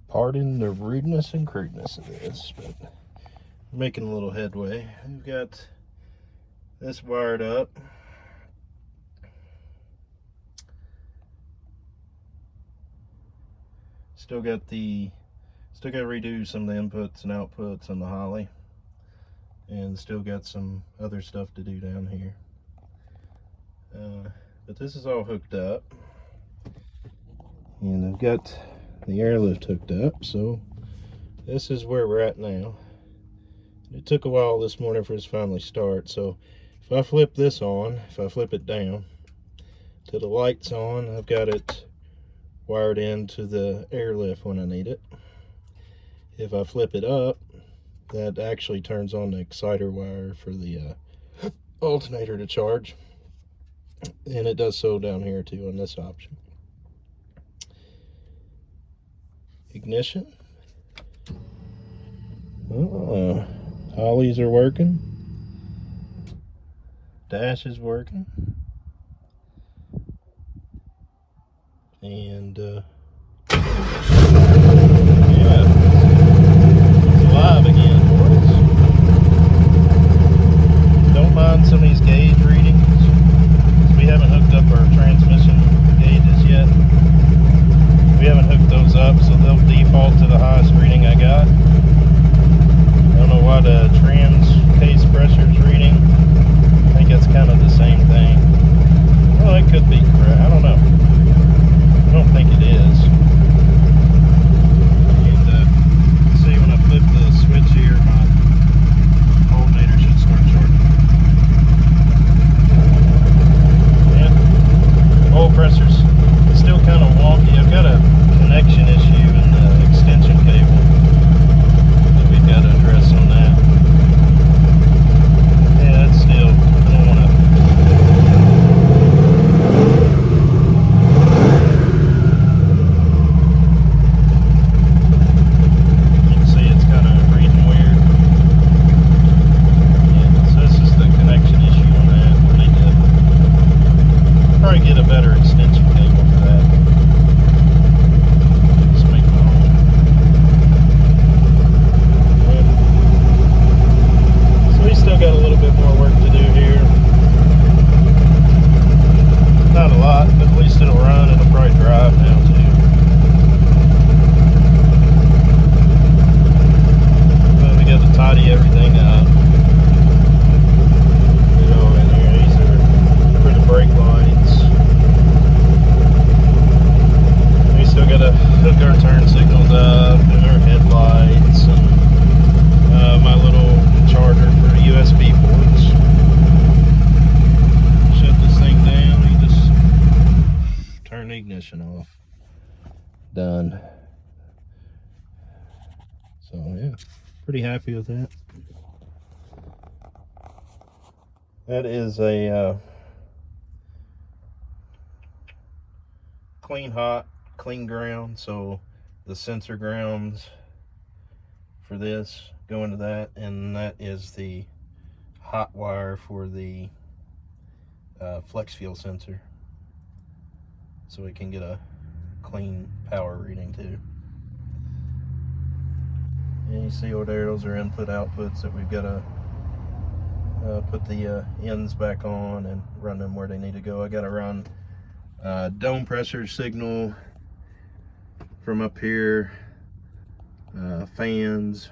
Pardon the rudeness and crudeness of this, but we're making a little headway. We've got this wired up. Still got to redo some of the inputs and outputs on the Holly, and still got some other stuff to do down here. But this is all hooked up, and I've got the airlift hooked up, so this is where we're at now. It took a while this morning for it to finally start, so if I flip this on, if I flip it down to the lights on, I've got it wired into the airlift when I need it. If I flip it up, that actually turns on the exciter wire for the alternator to charge, and it does so down here too on this option. Ignition. Hollies are working. Dash is working. And yeah, it's alive again, boys. Don't mind some of these gauge readings. We haven't hooked up our transmission gauges yet. We haven't hooked those up, so they'll default to the highest reading I got. I don't know why the trans case pressure is reading. I think that's kind of the same thing. Well, it could be correct. I don't know. I don't think it is. And see, when I flip the switch here, my alternator should start charging. Yeah. Oil pressure's still kind of wonky. I've got a connection issue in the extension cable that we've got to address on that. Yeah, it's still, I don't want to. You can see it's kind of reading weird. Yeah, so this is the connection issue on that. We need to probably get a better extension cable for that. Just make my own. So we still got a little bit more work to do here. Not a lot, but at least it'll run. It'll probably drive now too. But we got to tidy everything up. You know, in here, these are for the brake lines. We still got to hook our turn signals up and our headlights and my little charger for USB ports. Shut this thing down, you just turn the ignition off. Done. So yeah, pretty happy with that. That is a clean hot, clean ground, so the sensor grounds for this go into that, and that is the hot wire for the flex fuel sensor, so we can get a clean power reading too. And you see what arrows are input outputs that we've got to put the ends back on and run them where they need to go. I got to run dome pressure signal from up here, fans.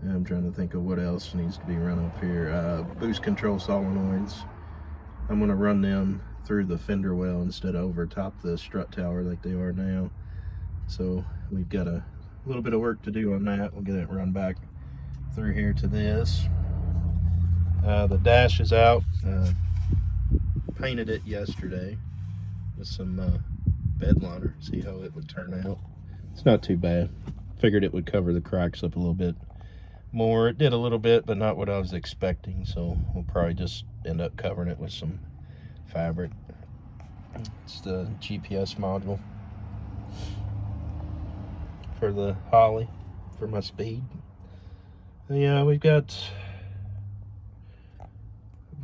I'm trying to think of what else needs to be run up here. Boost control solenoids. I'm going to run them through the fender well instead of over top the strut tower like they are now. So we've got a little bit of work to do on that. We'll get it run back through here to this. The dash is out. Painted it yesterday with some bed liner. See how it would turn out. It's not too bad. Figured it would cover the cracks up a little bit more. It did a little bit, but not what I was expecting, so we'll probably just end up covering it with some fabric. It's the GPS module for the Holly for my speed. Yeah, we've got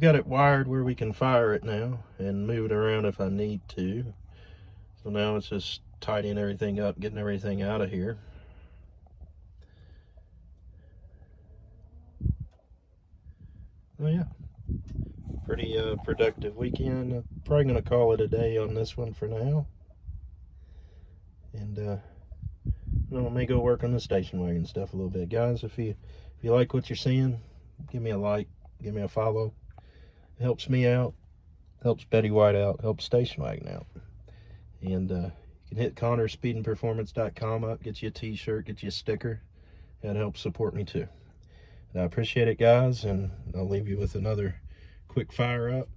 it wired where we can fire it now and move it around if I need to. So now it's just tidying everything up, getting everything out of here. Oh yeah, pretty productive weekend. I'm probably gonna call it a day on this one for now, and I may go work on the station wagon stuff a little bit. Guys, if you like what you're seeing, give me a like, give me a follow. It helps me out, helps Betty White out, helps Station Wagon out. And you can hit ConnorSpeedandPerformance.com up, get you a t-shirt, get you a sticker. That helps support me too. And I appreciate it, guys, and I'll leave you with another quick fire up.